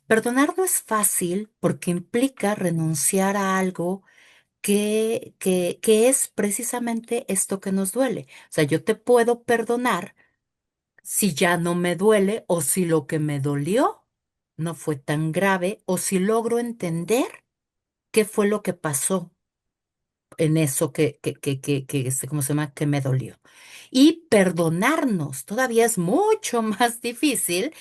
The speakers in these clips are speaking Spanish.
Perdonar no es fácil porque implica renunciar a algo que es precisamente esto que nos duele. O sea, yo te puedo perdonar si ya no me duele o si lo que me dolió no fue tan grave o si logro entender qué fue lo que pasó en eso ¿cómo se llama? Que me dolió. Y perdonarnos todavía es mucho más difícil,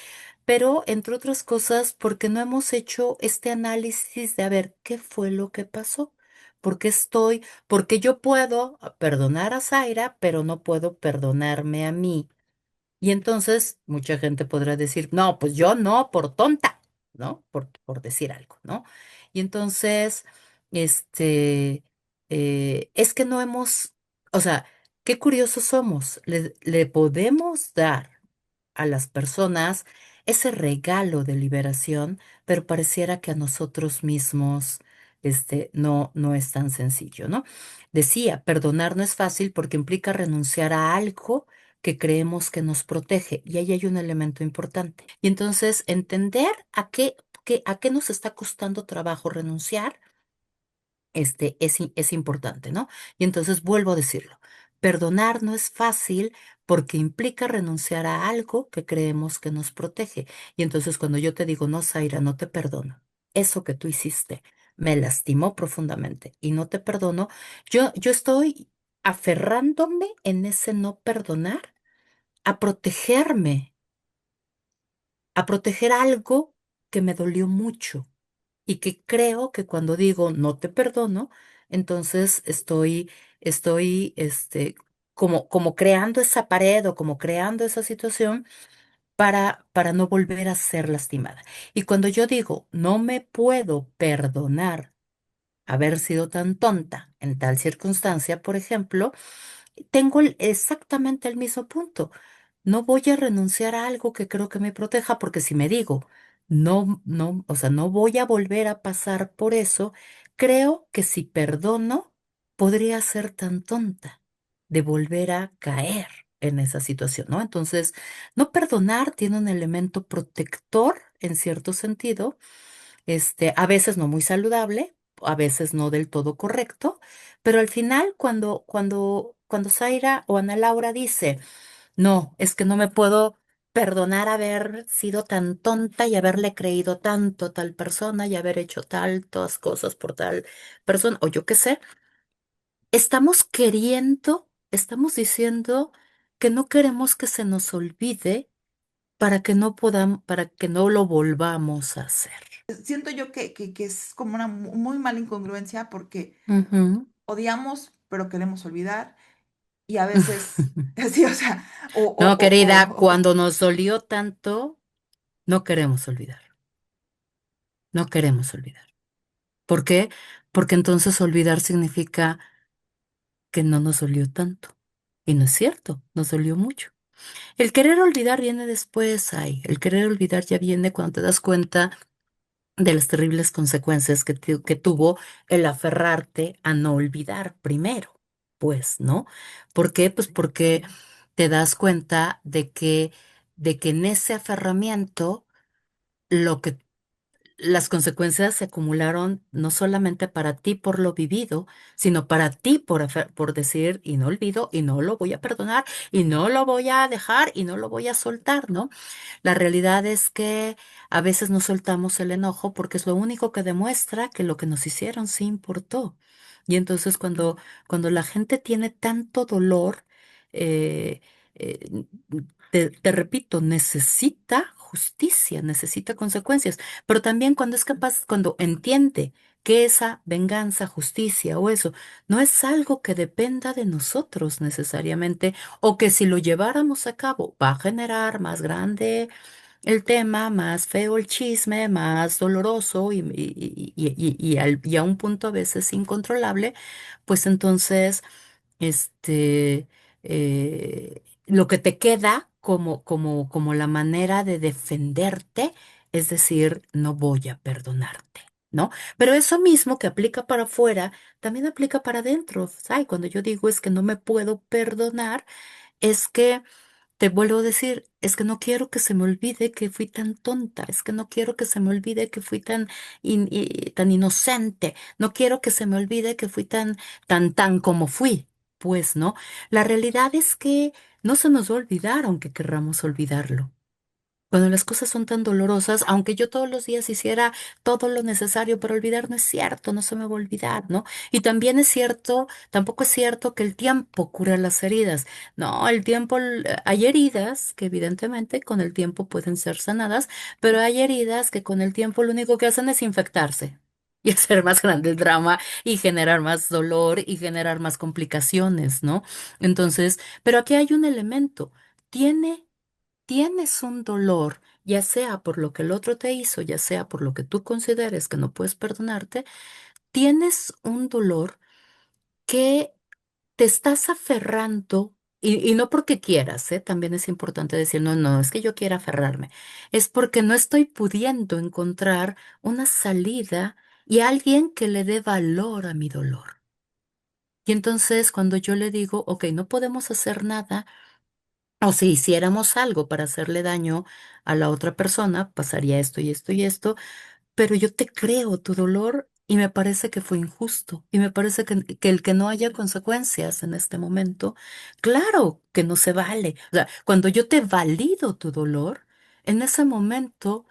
pero entre otras cosas, porque no hemos hecho este análisis de a ver qué fue lo que pasó. Porque yo puedo perdonar a Zaira, pero no puedo perdonarme a mí. Y entonces mucha gente podrá decir, no, pues yo no, por tonta, ¿no? Por decir algo, ¿no? Y entonces, este, es que no hemos, o sea, qué curiosos somos. Le podemos dar a las personas ese regalo de liberación, pero pareciera que a nosotros mismos, no es tan sencillo, ¿no? Decía, perdonar no es fácil porque implica renunciar a algo que creemos que nos protege. Y ahí hay un elemento importante. Y entonces, entender a qué nos está costando trabajo renunciar, es importante, ¿no? Y entonces vuelvo a decirlo. Perdonar no es fácil porque implica renunciar a algo que creemos que nos protege. Y entonces cuando yo te digo, no, Zaira, no te perdono, eso que tú hiciste me lastimó profundamente y no te perdono, yo estoy aferrándome en ese no perdonar a protegerme, a proteger algo que me dolió mucho y que creo que cuando digo no te perdono, entonces estoy, como creando esa pared o como creando esa situación para no volver a ser lastimada. Y cuando yo digo no me puedo perdonar haber sido tan tonta en tal circunstancia, por ejemplo, tengo exactamente el mismo punto. No voy a renunciar a algo que creo que me proteja, porque si me digo, no, o sea, no voy a volver a pasar por eso, creo que si perdono, podría ser tan tonta de volver a caer en esa situación, ¿no? Entonces, no perdonar tiene un elemento protector en cierto sentido, a veces no muy saludable, a veces no del todo correcto, pero al final cuando Zaira o Ana Laura dice, no, es que no me puedo perdonar haber sido tan tonta y haberle creído tanto a tal persona y haber hecho tantas cosas por tal persona, o yo qué sé, estamos diciendo que no queremos que se nos olvide para que no lo volvamos a hacer. Siento yo que es como una muy mala incongruencia porque Ujú. odiamos, pero queremos olvidar. Y a veces, sí, o sea, No, querida, cuando nos dolió tanto, no queremos olvidar, no queremos olvidar. ¿Por qué? Porque entonces olvidar significa que no nos dolió tanto. Y no es cierto, nos dolió mucho. El querer olvidar viene después, ay, el querer olvidar ya viene cuando te das cuenta de las terribles consecuencias que tuvo el aferrarte a no olvidar primero, pues, ¿no? ¿Por qué? Pues porque te das cuenta de que en ese aferramiento lo que las consecuencias se acumularon no solamente para ti por lo vivido, sino para ti por decir, y no olvido, y no lo voy a perdonar, y no lo voy a dejar, y no lo voy a soltar, ¿no? La realidad es que a veces no soltamos el enojo porque es lo único que demuestra que lo que nos hicieron sí importó. Y entonces cuando la gente tiene tanto dolor, eh, eh, te repito, necesita justicia, necesita consecuencias, pero también cuando es capaz, cuando entiende que esa venganza, justicia o eso no es algo que dependa de nosotros necesariamente, o que si lo lleváramos a cabo va a generar más grande el tema, más feo el chisme, más doloroso y a un punto a veces incontrolable, pues entonces, lo que te queda como la manera de defenderte, es decir, no voy a perdonarte, ¿no? Pero eso mismo que aplica para afuera, también aplica para adentro. ¿Sabes? Cuando yo digo es que no me puedo perdonar, es que te vuelvo a decir, es que no quiero que se me olvide que fui tan tonta, es que no quiero que se me olvide que fui tan inocente, no quiero que se me olvide que fui tan como fui. Pues no, la realidad es que no se nos va a olvidar aunque querramos olvidarlo. Cuando las cosas son tan dolorosas, aunque yo todos los días hiciera todo lo necesario para olvidar, no es cierto, no se me va a olvidar, ¿no? Y también es cierto, tampoco es cierto que el tiempo cura las heridas. No, el tiempo, hay heridas que evidentemente con el tiempo pueden ser sanadas, pero hay heridas que con el tiempo lo único que hacen es infectarse y hacer más grande el drama y generar más dolor y generar más complicaciones, ¿no? Entonces, pero aquí hay un elemento. Tiene Tienes un dolor, ya sea por lo que el otro te hizo, ya sea por lo que tú consideres que no puedes perdonarte, tienes un dolor que te estás aferrando, y no porque quieras, ¿eh? También es importante decir, no, no, es que yo quiera aferrarme, es porque no estoy pudiendo encontrar una salida y alguien que le dé valor a mi dolor. Y entonces cuando yo le digo, ok, no podemos hacer nada, o si hiciéramos algo para hacerle daño a la otra persona, pasaría esto y esto y esto, pero yo te creo tu dolor y me parece que fue injusto y me parece que el que no haya consecuencias en este momento, claro que no se vale. O sea, cuando yo te valido tu dolor, en ese momento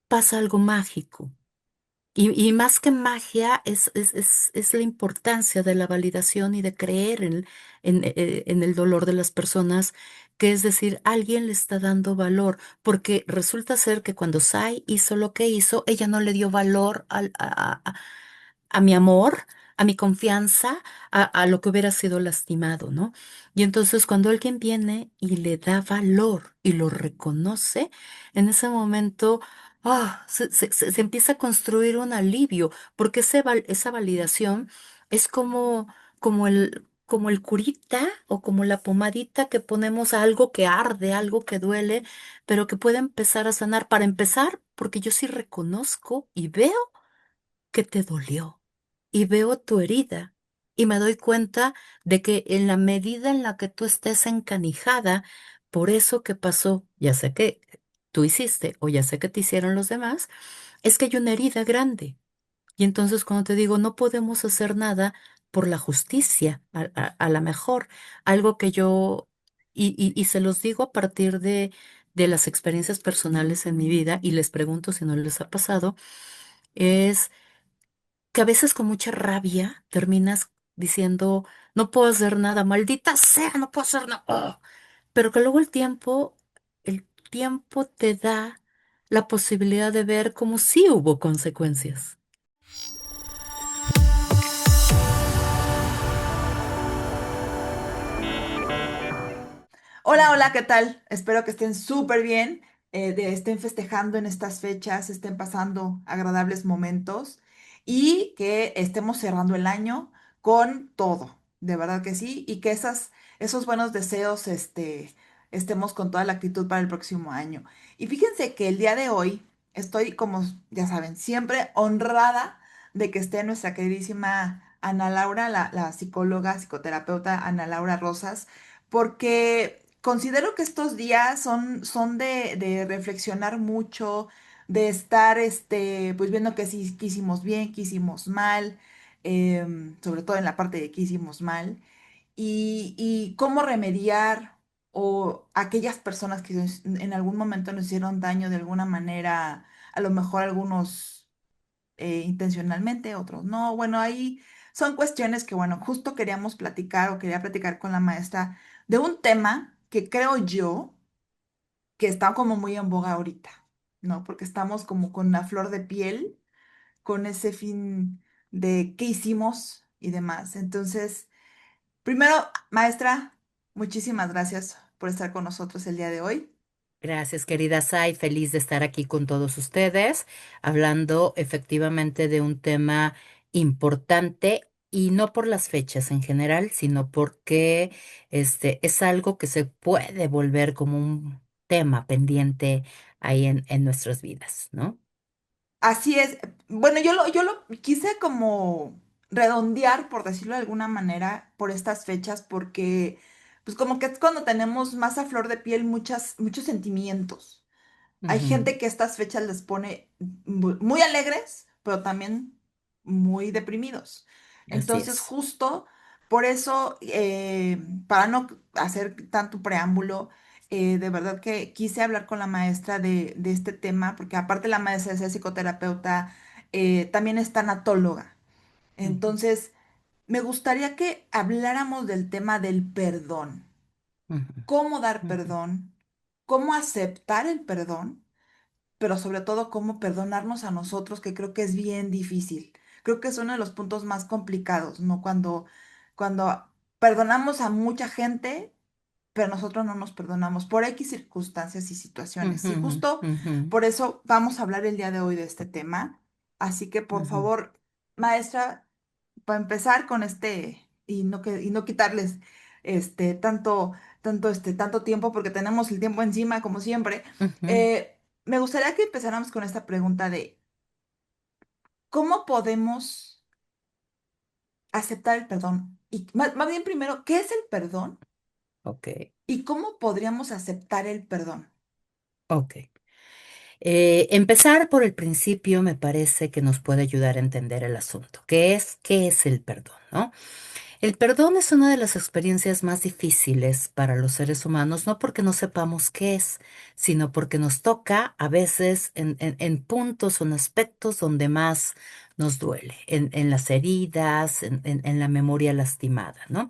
pasa algo mágico. Y más que magia es la importancia de la validación y de creer en el dolor de las personas, que es decir, alguien le está dando valor, porque resulta ser que cuando Sai hizo lo que hizo, ella no le dio valor a mi amor, a mi confianza, a lo que hubiera sido lastimado, ¿no? Y entonces cuando alguien viene y le da valor y lo reconoce, en ese momento se empieza a construir un alivio, porque esa validación es como el curita o como la pomadita que ponemos a algo que arde, algo que duele, pero que puede empezar a sanar. Para empezar, porque yo sí reconozco y veo que te dolió y veo tu herida y me doy cuenta de que en la medida en la que tú estés encanijada por eso que pasó, ya sea que tú hiciste o ya sea que te hicieron los demás, es que hay una herida grande. Y entonces cuando te digo, no podemos hacer nada por la justicia, a la mejor, algo que yo, y se los digo a partir de las experiencias personales en mi vida, y les pregunto si no les ha pasado, es que a veces con mucha rabia terminas diciendo, no puedo hacer nada, maldita sea, no puedo hacer nada. ¡Oh! Pero que luego el tiempo te da la posibilidad de ver como si hubo consecuencias. Hola, hola, ¿qué tal? Espero que estén súper bien, estén festejando en estas fechas, estén pasando agradables momentos y que estemos cerrando el año con todo, de verdad que sí, y que esos buenos deseos, estemos con toda la actitud para el próximo año. Y fíjense que el día de hoy estoy, como ya saben, siempre honrada de que esté nuestra queridísima Ana Laura, la psicóloga, psicoterapeuta Ana Laura Rosas, porque considero que estos días son de reflexionar mucho, de estar pues viendo que hicimos bien, que hicimos mal, sobre todo en la parte de que hicimos mal, y cómo remediar o aquellas personas que en algún momento nos hicieron daño de alguna manera, a lo mejor algunos intencionalmente, otros no. Bueno, ahí son cuestiones que, bueno, justo queríamos platicar o quería platicar con la maestra de un tema que creo yo que está como muy en boga ahorita, ¿no? Porque estamos como con la flor de piel, con ese fin de qué hicimos y demás. Entonces, primero, maestra, muchísimas gracias por estar con nosotros el día de hoy. Gracias, querida Sai, feliz de estar aquí con todos ustedes, hablando efectivamente de un tema importante y no por las fechas en general, sino porque es algo que se puede volver como un tema pendiente ahí en nuestras vidas, ¿no? Así es. Bueno, yo lo quise como redondear, por decirlo de alguna manera, por estas fechas, porque pues como que es cuando tenemos más a flor de piel muchos sentimientos. Hay Ujú. gente que estas fechas les pone muy alegres, pero también muy deprimidos. Así Entonces, es. justo por eso, para no hacer tanto preámbulo, de verdad que quise hablar con la maestra de este tema, porque aparte la maestra es psicoterapeuta, también es tanatóloga. Ujú, Entonces, me gustaría que habláramos del tema del perdón, ujú, cómo dar ujú, perdón, cómo aceptar el perdón, pero sobre todo cómo perdonarnos a nosotros, que creo que es bien difícil. Creo que es uno de los puntos más complicados, ¿no? Cuando perdonamos a mucha gente, pero nosotros no nos perdonamos por X circunstancias y situaciones. Y ujú, justo ujú, por eso vamos a hablar el día de hoy de este tema. Así que, por ujú, favor, maestra, para empezar con y no quitarles tanto tiempo, porque tenemos el tiempo encima, como siempre, ujú. me gustaría que empezáramos con esta pregunta de ¿cómo podemos aceptar el perdón? Y más bien primero, ¿qué es el perdón? Ok, ¿Y cómo podríamos aceptar el perdón? ok. Empezar por el principio me parece que nos puede ayudar a entender el asunto. Qué es el perdón, ¿no? El perdón es una de las experiencias más difíciles para los seres humanos, no porque no sepamos qué es, sino porque nos toca a veces en puntos o en aspectos donde más nos duele, en las heridas, en la memoria lastimada, ¿no?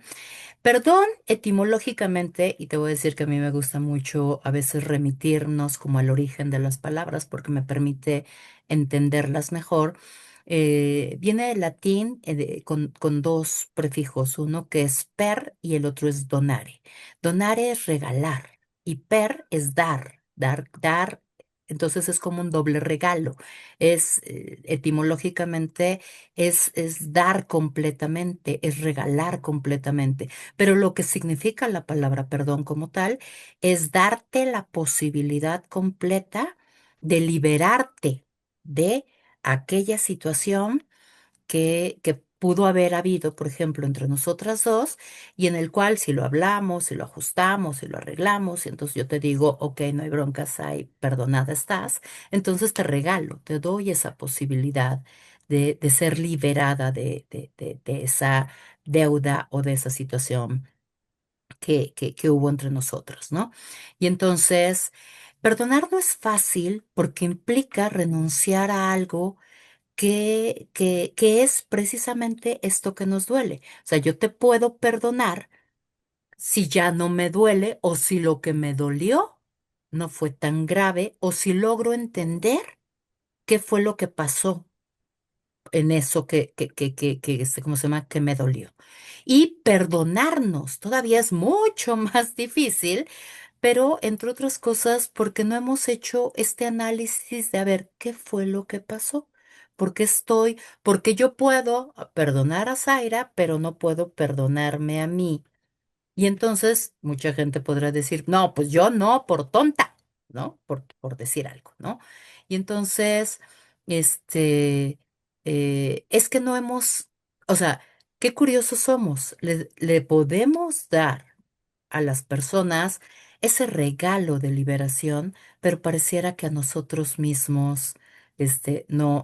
Perdón, etimológicamente, y te voy a decir que a mí me gusta mucho a veces remitirnos como al origen de las palabras porque me permite entenderlas mejor. Viene del latín con dos prefijos, uno que es per y el otro es donare. Donare es regalar y per es dar. Entonces es como un doble regalo. Etimológicamente es dar completamente, es regalar completamente. Pero lo que significa la palabra perdón como tal es darte la posibilidad completa de liberarte de aquella situación que pudo haber habido, por ejemplo, entre nosotras dos, y en el cual si lo hablamos, si lo ajustamos, si lo arreglamos, y entonces yo te digo, ok, no hay broncas, hay, perdonada estás, entonces te regalo, te doy esa posibilidad de ser liberada de esa deuda o de esa situación que hubo entre nosotros, ¿no? Y entonces, perdonar no es fácil porque implica renunciar a algo que es precisamente esto que nos duele. O sea, yo te puedo perdonar si ya no me duele o si lo que me dolió no fue tan grave o si logro entender qué fue lo que pasó en eso ¿cómo se llama? Que me dolió. Y perdonarnos todavía es mucho más difícil, pero entre otras cosas, porque no hemos hecho este análisis de a ver qué fue lo que pasó. Porque yo puedo perdonar a Zaira, pero no puedo perdonarme a mí. Y entonces mucha gente podrá decir, no, pues yo no, por tonta, ¿no? Por decir algo, ¿no? Y entonces, este, es que no hemos, o sea, qué curiosos somos. Le podemos dar a las personas ese regalo de liberación, pero pareciera que a nosotros mismos,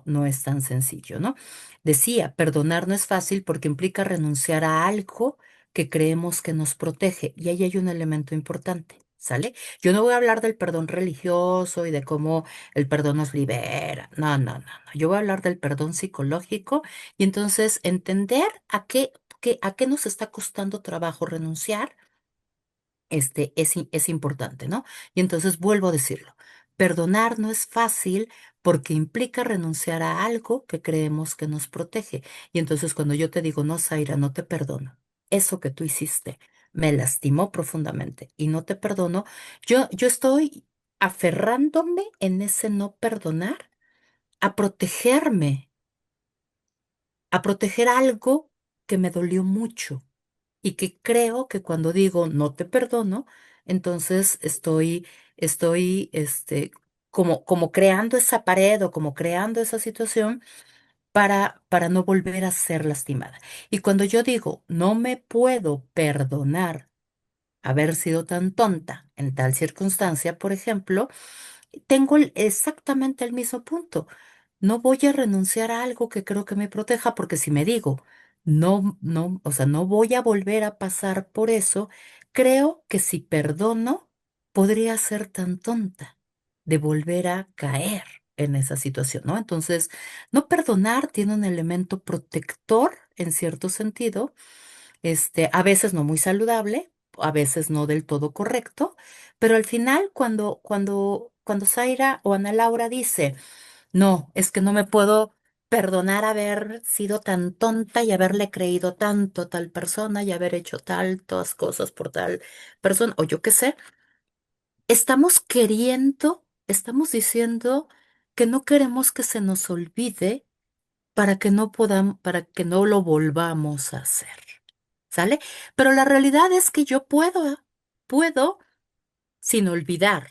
no es tan sencillo, ¿no? Decía, perdonar no es fácil porque implica renunciar a algo que creemos que nos protege. Y ahí hay un elemento importante, ¿sale? Yo no voy a hablar del perdón religioso y de cómo el perdón nos libera. No, no, no, no. Yo voy a hablar del perdón psicológico y entonces entender a qué nos está costando trabajo renunciar, es importante, ¿no? Y entonces vuelvo a decirlo. Perdonar no es fácil porque implica renunciar a algo que creemos que nos protege. Y entonces cuando yo te digo, no, Zaira, no te perdono, eso que tú hiciste me lastimó profundamente y no te perdono, yo estoy aferrándome en ese no perdonar a protegerme, a proteger algo que me dolió mucho y que creo que cuando digo no te perdono, entonces estoy, como creando esa pared o como creando esa situación para no volver a ser lastimada. Y cuando yo digo no me puedo perdonar haber sido tan tonta en tal circunstancia, por ejemplo, tengo exactamente el mismo punto. No voy a renunciar a algo que creo que me proteja, porque si me digo, no, o sea, no voy a volver a pasar por eso, creo que si perdono, podría ser tan tonta de volver a caer en esa situación, ¿no? Entonces, no perdonar tiene un elemento protector en cierto sentido, a veces no muy saludable, a veces no del todo correcto, pero al final cuando Zaira o Ana Laura dice, no, es que no me puedo perdonar haber sido tan tonta y haberle creído tanto a tal persona y haber hecho tantas cosas por tal persona, o yo qué sé, estamos diciendo que no queremos que se nos olvide para que no lo volvamos a hacer. ¿Sale? Pero la realidad es que yo puedo, sin olvidar,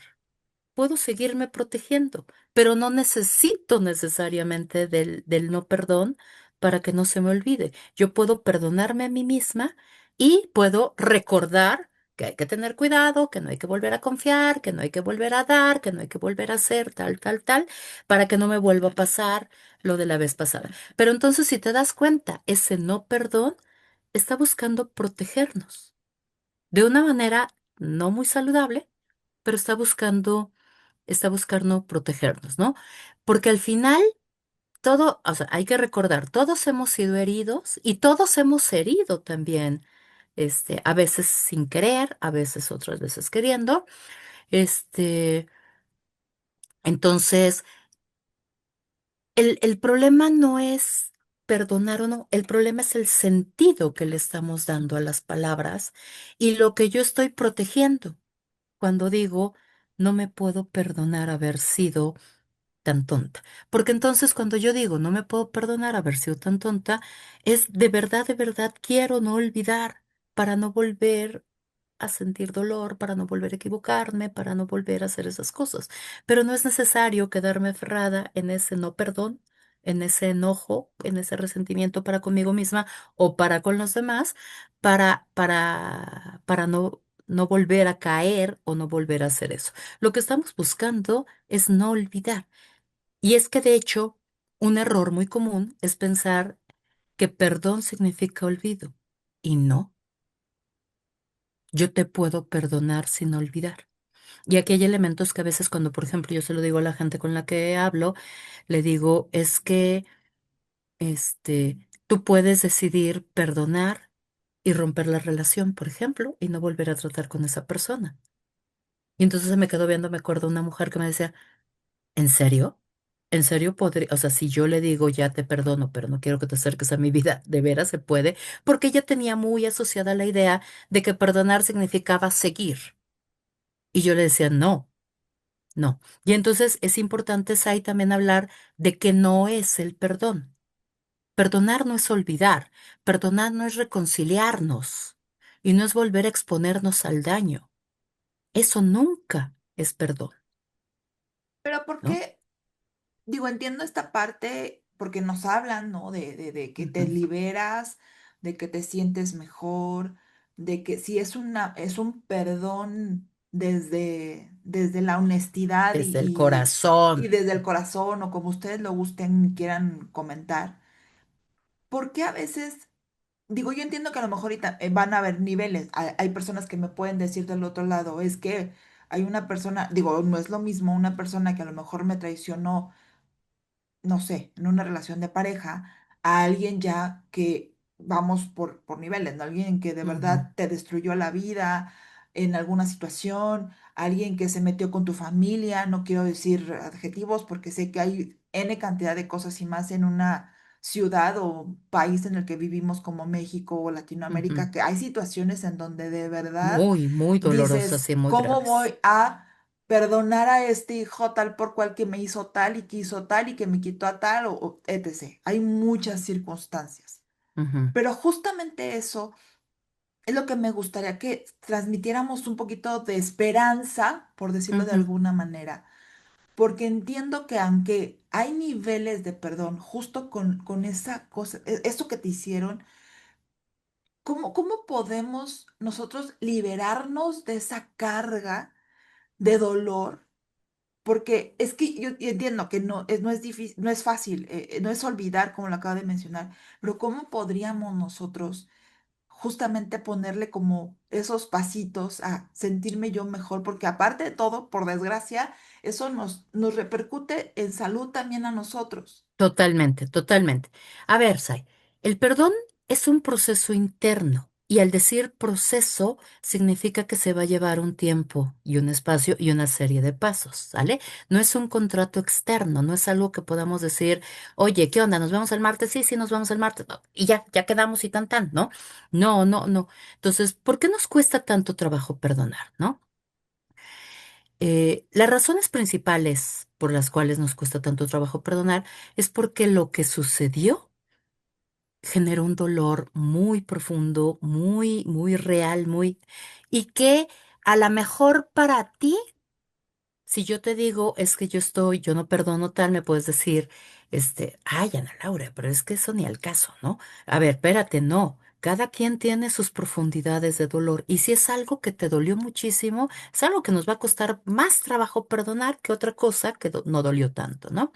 puedo seguirme protegiendo, pero no necesito necesariamente del no perdón para que no se me olvide. Yo puedo perdonarme a mí misma y puedo recordar que hay que tener cuidado, que no hay que volver a confiar, que no hay que volver a dar, que no hay que volver a hacer tal, tal, tal, para que no me vuelva a pasar lo de la vez pasada. Pero entonces, si te das cuenta, ese no perdón está buscando protegernos de una manera no muy saludable, pero está buscando protegernos, ¿no? Porque al final o sea, hay que recordar, todos hemos sido heridos y todos hemos herido también, a veces sin querer, a veces otras veces queriendo, este, entonces, el problema no es perdonar o no, el problema es el sentido que le estamos dando a las palabras y lo que yo estoy protegiendo cuando digo, no me puedo perdonar haber sido tan tonta. Porque entonces cuando yo digo, no me puedo perdonar haber sido tan tonta, es de verdad quiero no olvidar para no volver a sentir dolor, para no volver a equivocarme, para no volver a hacer esas cosas. Pero no es necesario quedarme aferrada en ese no perdón, en ese enojo, en ese resentimiento para conmigo misma o para con los demás, para no volver a caer o no volver a hacer eso. Lo que estamos buscando es no olvidar. Y es que de hecho, un error muy común es pensar que perdón significa olvido. Y no, yo te puedo perdonar sin olvidar. Y aquí hay elementos que a veces cuando, por ejemplo, yo se lo digo a la gente con la que hablo, le digo, es que, tú puedes decidir perdonar y romper la relación, por ejemplo, y no volver a tratar con esa persona. Y entonces se me quedó viendo, me acuerdo una mujer que me decía, ¿en serio? ¿En serio podría? O sea, si yo le digo ya te perdono, pero no quiero que te acerques a mi vida, ¿de veras se puede? Porque ella tenía muy asociada la idea de que perdonar significaba seguir. Y yo le decía, no, no. Y entonces es importante, Sai, también hablar de que no es el perdón. Perdonar no es olvidar, perdonar no es reconciliarnos y no es volver a exponernos al daño. Eso nunca es perdón, Pero ¿por ¿no? qué? Digo, entiendo esta parte porque nos hablan, ¿no? De que te Ujú. liberas, de que te sientes mejor, de que si es es un perdón desde la honestidad Desde el y corazón. desde el corazón o como ustedes lo gusten y quieran comentar. ¿Por qué a veces, digo, yo entiendo que a lo mejor ahorita, van a haber niveles, hay personas que me pueden decir del otro lado, es que hay una persona, digo, no es lo mismo una persona que a lo mejor me traicionó, no sé, en una relación de pareja, a alguien ya que vamos por niveles, ¿no? Alguien que de Ujú, verdad te destruyó la vida en alguna situación, alguien que se metió con tu familia, no quiero decir adjetivos porque sé que hay N cantidad de cosas y más en una ciudad o país en el que vivimos como México o ujú. Latinoamérica, que hay situaciones en donde de verdad Muy, muy dolorosas dices, y muy ¿cómo graves. voy a perdonar a este hijo tal por cual que me hizo tal y que hizo tal y que me quitó a tal o etc.? Hay muchas circunstancias. Ujú, Pero justamente eso es lo que me gustaría que transmitiéramos un poquito de esperanza, por decirlo de ujú. alguna manera, porque entiendo que aunque hay niveles de perdón, justo con esa cosa, eso que te hicieron, ¿Cómo podemos nosotros liberarnos de esa carga de dolor? Porque es que yo entiendo que no es difícil, no es fácil, no es olvidar, como lo acabo de mencionar, pero ¿cómo podríamos nosotros justamente ponerle como esos pasitos a sentirme yo mejor? Porque aparte de todo, por desgracia, eso nos repercute en salud también a nosotros. Totalmente, totalmente. A ver, Sai, el perdón es un proceso interno y al decir proceso significa que se va a llevar un tiempo y un espacio y una serie de pasos, ¿sale? No es un contrato externo, no es algo que podamos decir, oye, ¿qué onda? ¿Nos vemos el martes? Sí, sí, nos vemos el martes. No, y ya, ya quedamos y tan tan, ¿no? No, no, no. Entonces, ¿por qué nos cuesta tanto trabajo perdonar, no? Las razones principales por las cuales nos cuesta tanto trabajo perdonar es porque lo que sucedió generó un dolor muy profundo, muy, muy real, muy... y que a lo mejor para ti, si yo te digo, es que yo no perdono tal, me puedes decir, ay, Ana Laura, pero es que eso ni al caso, ¿no? A ver, espérate, no. Cada quien tiene sus profundidades de dolor y si es algo que te dolió muchísimo, es algo que nos va a costar más trabajo perdonar que otra cosa que no dolió tanto, ¿no?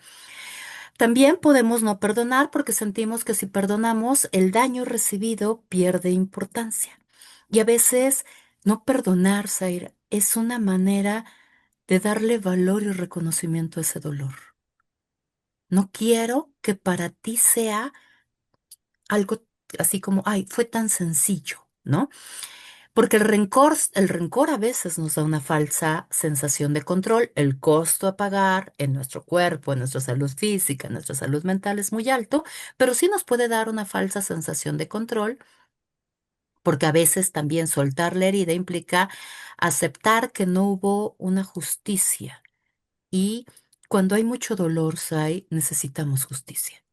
También podemos no perdonar porque sentimos que si perdonamos, el daño recibido pierde importancia. Y a veces no perdonar, Zaira, es una manera de darle valor y reconocimiento a ese dolor. No quiero que para ti sea algo así como, ay, fue tan sencillo, ¿no? Porque el rencor a veces nos da una falsa sensación de control. El costo a pagar en nuestro cuerpo, en nuestra salud física, en nuestra salud mental es muy alto, pero sí nos puede dar una falsa sensación de control, porque a veces también soltar la herida implica aceptar que no hubo una justicia. Y cuando hay mucho dolor, Sai, necesitamos justicia.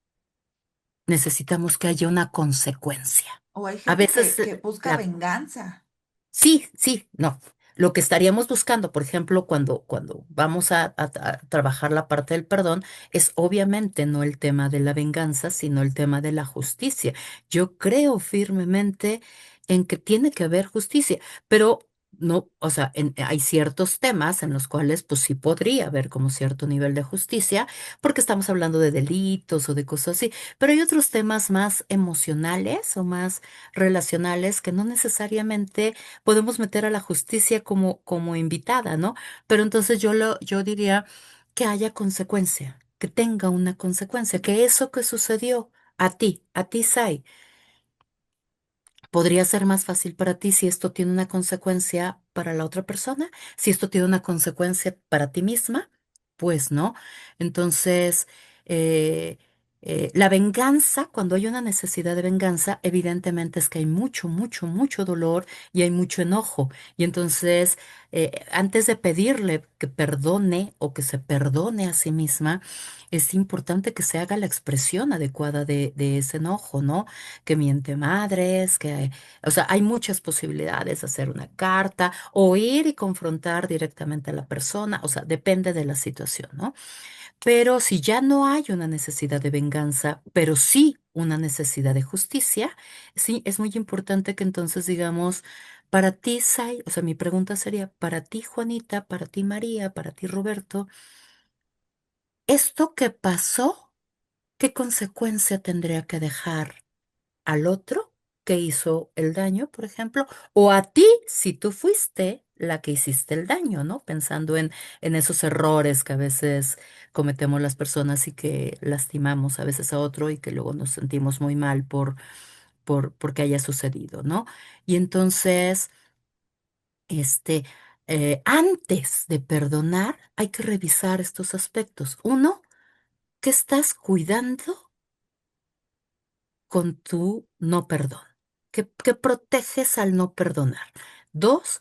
Necesitamos que haya una consecuencia. O hay A gente veces que busca la venganza. Sí, sí, no. Lo que estaríamos buscando, por ejemplo, cuando vamos a trabajar la parte del perdón, es obviamente no el tema de la venganza, sino el tema de la justicia. Yo creo firmemente en que tiene que haber justicia, pero no, o sea, hay ciertos temas en los cuales pues sí podría haber como cierto nivel de justicia, porque estamos hablando de delitos o de cosas así, pero hay otros temas más emocionales o más relacionales que no necesariamente podemos meter a la justicia como invitada, ¿no? Pero entonces yo diría que haya consecuencia, que tenga una consecuencia, que eso que sucedió a ti, Sai, podría ser más fácil para ti si esto tiene una consecuencia para la otra persona, si esto tiene una consecuencia para ti misma, pues no. Entonces, eh, la venganza, cuando hay una necesidad de venganza, evidentemente es que hay mucho, mucho, mucho dolor y hay mucho enojo. Y entonces, antes de pedirle que perdone o que se perdone a sí misma, es importante que se haga la expresión adecuada de ese enojo, ¿no? Que miente madres, o sea, hay muchas posibilidades, hacer una carta o ir y confrontar directamente a la persona, o sea, depende de la situación, ¿no? Pero si ya no hay una necesidad de venganza, pero sí una necesidad de justicia, sí, es muy importante que entonces digamos, para ti, Sai, o sea, mi pregunta sería, para ti, Juanita, para ti, María, para ti, Roberto, ¿esto que pasó, qué consecuencia tendría que dejar al otro que hizo el daño, por ejemplo, o a ti si tú fuiste la que hiciste el daño, ¿no? Pensando en esos errores que a veces cometemos las personas y que lastimamos a veces a otro y que luego nos sentimos muy mal porque haya sucedido, ¿no? Y entonces, este, antes de perdonar, hay que revisar estos aspectos. Uno, ¿qué estás cuidando con tu no perdón? ¿Qué proteges al no perdonar? Dos,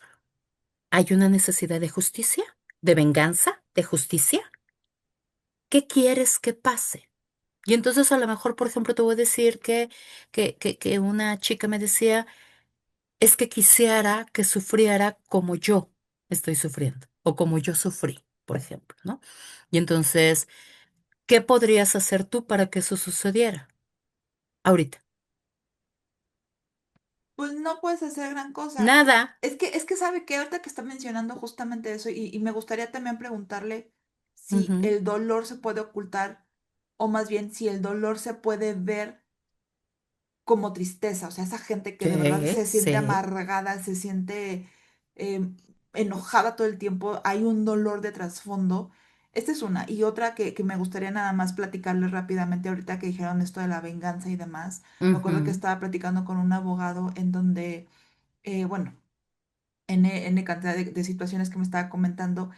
¿hay una necesidad de justicia? ¿De venganza? ¿De justicia? ¿Qué quieres que pase? Y entonces a lo mejor, por ejemplo, te voy a decir que una chica me decía, es que quisiera que sufriera como yo estoy sufriendo o como yo sufrí, por ejemplo, ¿no? Y entonces, ¿qué podrías hacer tú para que eso sucediera ahorita? pues no puedes hacer gran cosa. Nada. Es que sabe que ahorita que está mencionando justamente eso, y me gustaría también preguntarle si Ujú. el dolor se puede ocultar, o más bien si el dolor se puede ver como tristeza, o sea, esa gente que de verdad Sí, se siente sí. amargada, se siente eh, enojada todo el tiempo, hay un dolor de trasfondo. Esta es una. Y otra que me gustaría nada más platicarles rápidamente ahorita que dijeron esto de la venganza y demás. Me acuerdo que Ujú, estaba platicando con un abogado en donde, bueno, N cantidad de situaciones que me estaba comentando.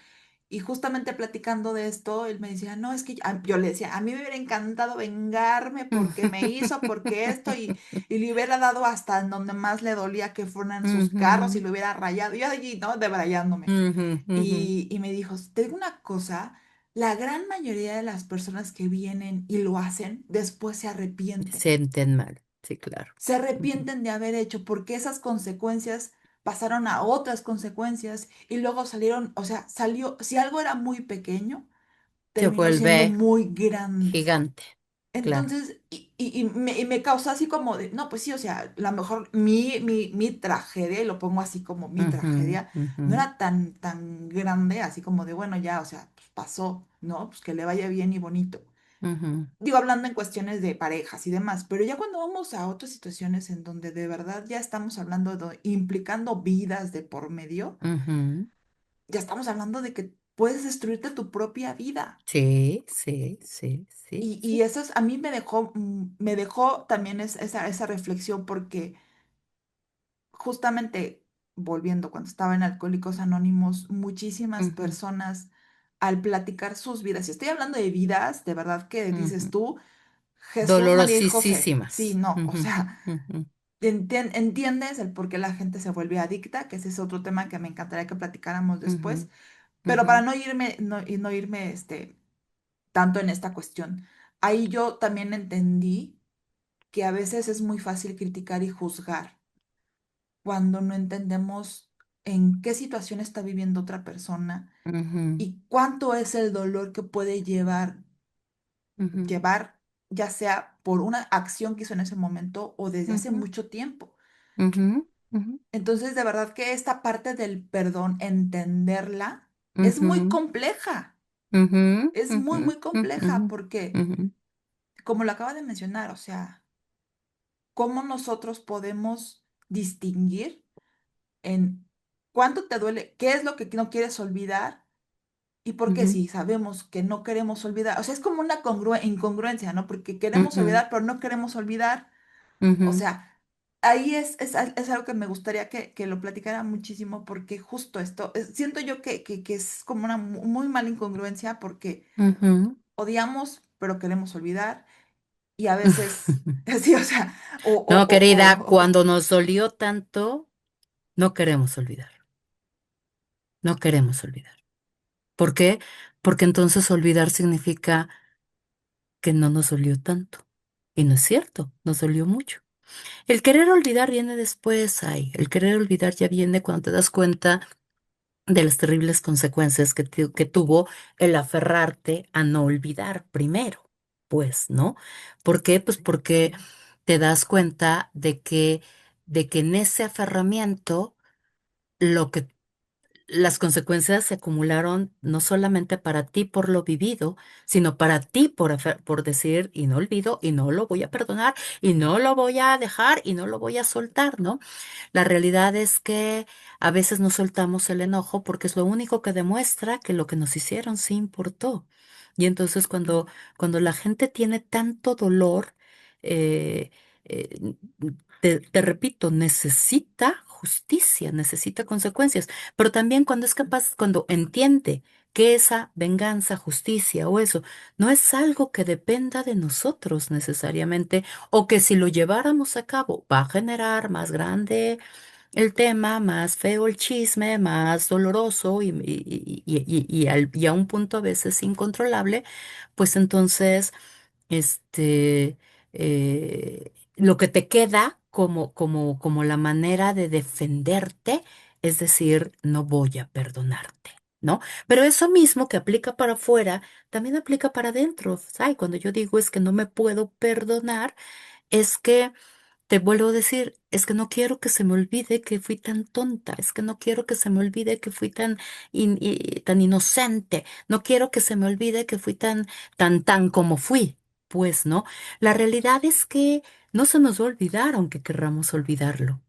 Y justamente platicando de esto, él me decía, no, es que yo le decía, a mí me hubiera encantado vengarme porque me hizo, porque esto, y le hubiera dado hasta en donde más le dolía que fueran sus carros y ujú, lo hubiera rayado. Y yo allí, ¿no? Debrayándome. ujú, ujú. Y me dijo, te digo una cosa, la gran mayoría de las personas que vienen y lo hacen, después se arrepienten. Sienten mal, sí, claro. Se Ujú. arrepienten de haber hecho porque esas consecuencias pasaron a otras consecuencias y luego salieron, o sea, salió, si algo era muy pequeño, Se terminó siendo vuelve muy grande. gigante, claro. Entonces, y me causó así como de, no, pues sí, o sea, a lo mejor mi tragedia, y lo pongo así como mi Ujú, tragedia, ujú, no era tan grande, así como de, bueno, ya, o sea, pues pasó, ¿no? Pues que le vaya bien y bonito. ujú, Digo, hablando en cuestiones de parejas y demás, pero ya cuando vamos a otras situaciones en donde de verdad ya estamos hablando de implicando vidas de por medio, ujú. ya estamos hablando de que puedes destruirte tu propia vida. Sí, sí, sí, sí, Y sí. eso a mí me dejó también esa reflexión porque justamente volviendo cuando estaba en Alcohólicos Anónimos, muchísimas Ujú, personas al platicar sus vidas, y estoy hablando de vidas, de verdad que dices ujú. tú, Jesús, María y José, sí, Dolorosísimas. no, o Ujú, sea, ujú, entiendes el por qué la gente se vuelve adicta, que ese es otro tema que me encantaría que platicáramos ujú, después, pero ujú, para no irme tanto en esta cuestión, ahí yo también entendí que a veces es muy fácil criticar y juzgar cuando no entendemos en qué situación está viviendo otra persona ujú, y cuánto es el dolor que puede ujú, llevar, ya sea por una acción que hizo en ese momento o desde hace ujú, mucho tiempo. ujú, ujú, Entonces, de verdad que esta parte del perdón, entenderla, es muy ujú, compleja, ujú, es muy, ujú, muy compleja ujú, porque, ujú, como lo acaba de mencionar, o sea, ¿cómo nosotros podemos distinguir en cuánto te duele, qué es lo que no quieres olvidar? ¿Y por qué ujú, si sabemos que no queremos olvidar? O sea, es como una incongruencia, ¿no? Porque queremos ujú, olvidar, pero no queremos olvidar. O ujú, sea, ahí es algo que me gustaría que lo platicara muchísimo porque justo esto, siento yo que es como una muy mala incongruencia porque ujú. odiamos, pero queremos olvidar. Y a veces, sí, o sea, o, o, No, o, querida, o, o- cuando nos dolió tanto, no queremos olvidar, no queremos olvidar. ¿Por qué? Porque entonces olvidar significa que no nos dolió tanto. Y no es cierto, nos dolió mucho. El querer olvidar viene después, ay, el querer olvidar ya viene cuando te das cuenta de las terribles consecuencias que tuvo el aferrarte a no olvidar primero, pues, ¿no? ¿Por qué? Pues porque te das cuenta de que en ese aferramiento lo que las consecuencias se acumularon no solamente para ti por lo vivido, sino para ti por decir, y no olvido, y no lo voy a perdonar, y no lo voy a dejar, y no lo voy a soltar, ¿no? La realidad es que a veces no soltamos el enojo porque es lo único que demuestra que lo que nos hicieron sí importó. Y entonces cuando la gente tiene tanto dolor, eh, eh, te repito, necesita justicia, necesita consecuencias, pero también cuando es capaz, cuando entiende que esa venganza, justicia o eso no es algo que dependa de nosotros necesariamente, o que si lo lleváramos a cabo va a generar más grande el tema, más feo el chisme, más doloroso y a un punto a veces incontrolable, pues entonces lo que te queda como la manera de defenderte es decir, no voy a perdonarte, ¿no? Pero eso mismo que aplica para afuera, también aplica para adentro. ¿Sabes? Cuando yo digo es que no me puedo perdonar, es que te vuelvo a decir, es que no quiero que se me olvide que fui tan tonta, es que no quiero que se me olvide que fui tan inocente, no quiero que se me olvide que fui tan como fui. Pues no, la realidad es que no se nos va a olvidar aunque querramos olvidarlo.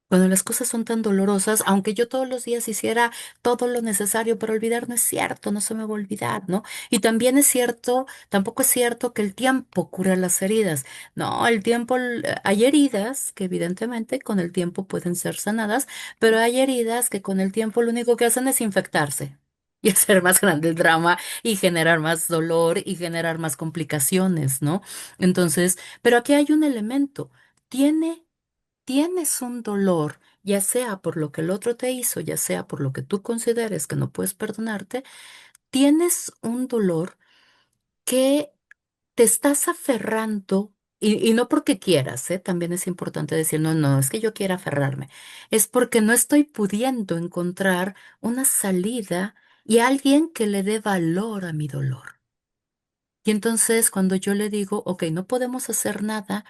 Cuando las cosas son tan dolorosas, aunque yo todos los días hiciera todo lo necesario para olvidar, no es cierto, no se me va a olvidar, ¿no? Y también es cierto, tampoco es cierto que el tiempo cura las heridas. No, el tiempo, hay heridas que evidentemente con el tiempo pueden ser sanadas, pero hay heridas que con el tiempo lo único que hacen es infectarse y hacer más grande el drama y generar más dolor y generar más complicaciones, ¿no? Entonces, pero aquí hay un elemento. Tiene Tienes un dolor, ya sea por lo que el otro te hizo, ya sea por lo que tú consideres que no puedes perdonarte, tienes un dolor que te estás aferrando, y no porque quieras, ¿eh? También es importante decir, no, no, es que yo quiera aferrarme, es porque no estoy pudiendo encontrar una salida y alguien que le dé valor a mi dolor. Y entonces cuando yo le digo, ok, no podemos hacer nada,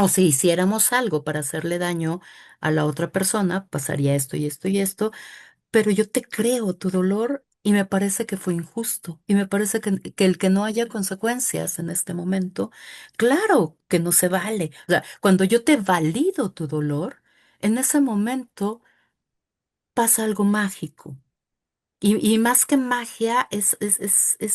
o si hiciéramos algo para hacerle daño a la otra persona, pasaría esto y esto y esto, pero yo te creo tu dolor y me parece que fue injusto y me parece que el que no haya consecuencias en este momento, claro que no se vale. O sea, cuando yo te valido tu dolor, en ese momento pasa algo mágico. Y más que magia es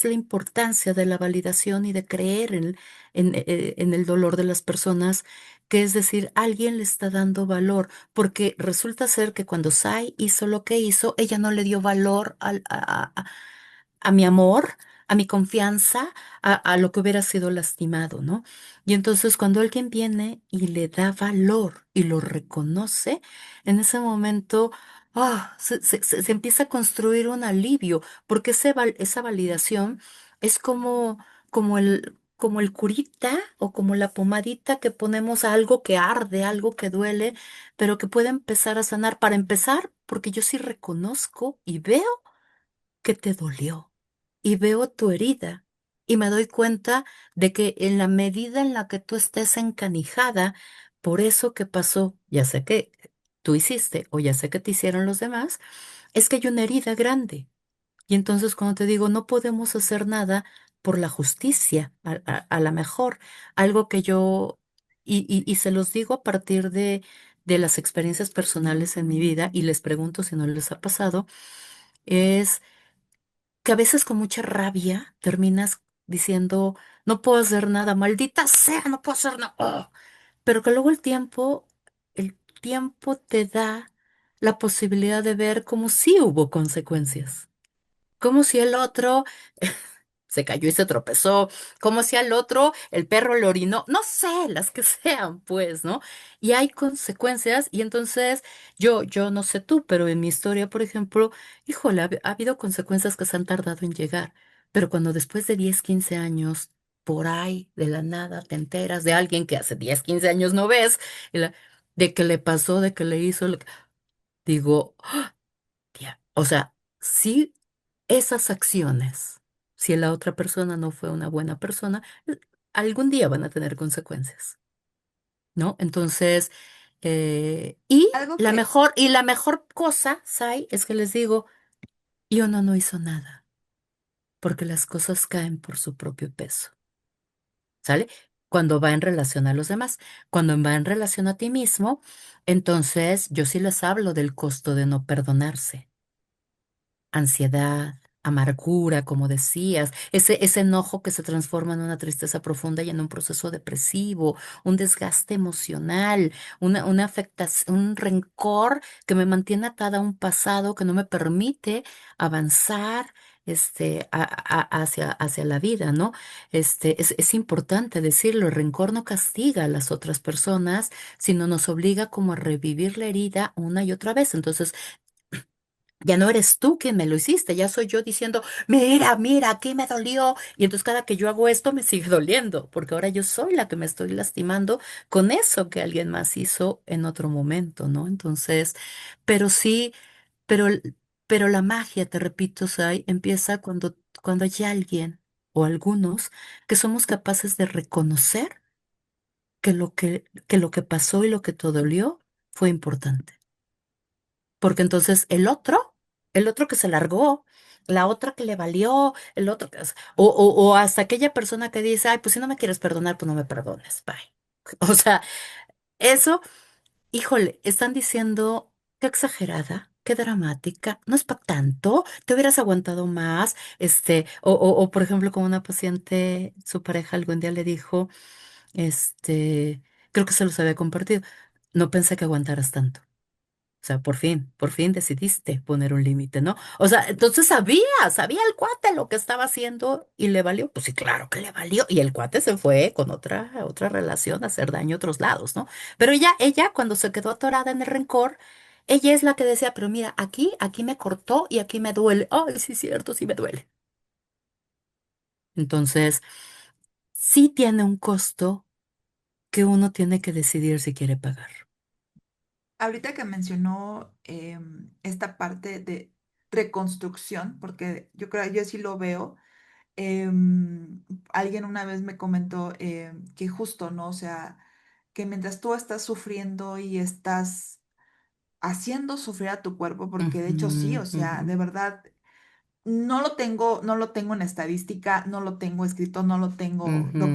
la importancia de la validación y de creer en el dolor de las personas, que es decir, alguien le está dando valor, porque resulta ser que cuando Sai hizo lo que hizo, ella no le dio valor a mi amor, a mi confianza, a lo que hubiera sido lastimado, ¿no? Y entonces cuando alguien viene y le da valor y lo reconoce, en ese momento se empieza a construir un alivio, porque esa validación es como el curita o como la pomadita que ponemos a algo que arde, algo que duele, pero que puede empezar a sanar. Para empezar, porque yo sí reconozco y veo que te dolió y veo tu herida y me doy cuenta de que en la medida en la que tú estés encanijada por eso que pasó, ya sé que tú hiciste o ya sé que te hicieron los demás, es que hay una herida grande. Y entonces cuando te digo, no podemos hacer nada por la justicia, a la mejor, algo que yo, y se los digo a partir de las experiencias personales en mi vida, y les pregunto si no les ha pasado, es que a veces con mucha rabia terminas diciendo, no puedo hacer nada, maldita sea, no puedo hacer nada. ¡Oh! Pero que luego el tiempo te da la posibilidad de ver como si hubo consecuencias, como si el otro se cayó y se tropezó, como si al otro el perro le orinó, no sé, las que sean, pues, ¿no? Y hay consecuencias y entonces yo no sé tú, pero en mi historia, por ejemplo, híjole, ha habido consecuencias que se han tardado en llegar, pero cuando después de 10 15 años, por ahí, de la nada, te enteras de alguien que hace 10 15 años no ves, y de que le pasó, de que le hizo, digo, tía, o sea, sí, esas acciones, si la otra persona no fue una buena persona, algún día van a tener consecuencias, ¿no? Entonces, Algo que, y la mejor cosa, Sai, es que les digo, y uno no hizo nada, porque las cosas caen por su propio peso, ¿sale? Cuando va en relación a los demás, cuando va en relación a ti mismo, entonces yo sí les hablo del costo de no perdonarse. Ansiedad, amargura, como decías, ese enojo que se transforma en una tristeza profunda y en un proceso depresivo, un desgaste emocional, una afectación, un rencor que me mantiene atada a un pasado que no me permite avanzar. Hacia la vida, ¿no? Es importante decirlo, el rencor no castiga a las otras personas, sino nos obliga como a revivir la herida una y otra vez. Entonces, ya no eres tú quien me lo hiciste, ya soy yo diciendo, mira, mira, aquí me dolió. Y entonces cada que yo hago esto me sigue doliendo, porque ahora yo soy la que me estoy lastimando con eso que alguien más hizo en otro momento, ¿no? Entonces, pero sí, pero, pero la magia, te repito, Sai, empieza cuando hay alguien o algunos que somos capaces de reconocer que lo que pasó y lo que te dolió fue importante. Porque entonces el otro que se largó, la otra que le valió, el otro que, o hasta aquella persona que dice, ay, pues si no me quieres perdonar, pues no me perdones, bye. O sea, eso, híjole, están diciendo qué exagerada, qué dramática, no es para tanto, te hubieras aguantado más, o por ejemplo, como una paciente, su pareja algún día le dijo, este, creo que se los había compartido, no pensé que aguantaras tanto. O sea, por fin decidiste poner un límite, ¿no? O sea, entonces sabía el cuate lo que estaba haciendo y le valió. Pues sí, claro que le valió. Y el cuate se fue con otra relación a hacer daño a otros lados, ¿no? Pero ella, cuando se quedó atorada en el rencor, ella es la que decía, pero mira, aquí me cortó y aquí me duele. Ay, sí, cierto, sí me duele. Entonces, sí tiene un costo que uno tiene que decidir si quiere pagar. Ahorita que mencionó esta parte de reconstrucción, porque yo creo, yo sí lo veo, alguien una vez me comentó que justo, ¿no? O sea, que mientras tú estás sufriendo y estás haciendo sufrir a tu cuerpo, porque de hecho sí, Ujú, o sea, ujú, de verdad no lo tengo en estadística, no lo tengo escrito, no lo tengo ujú,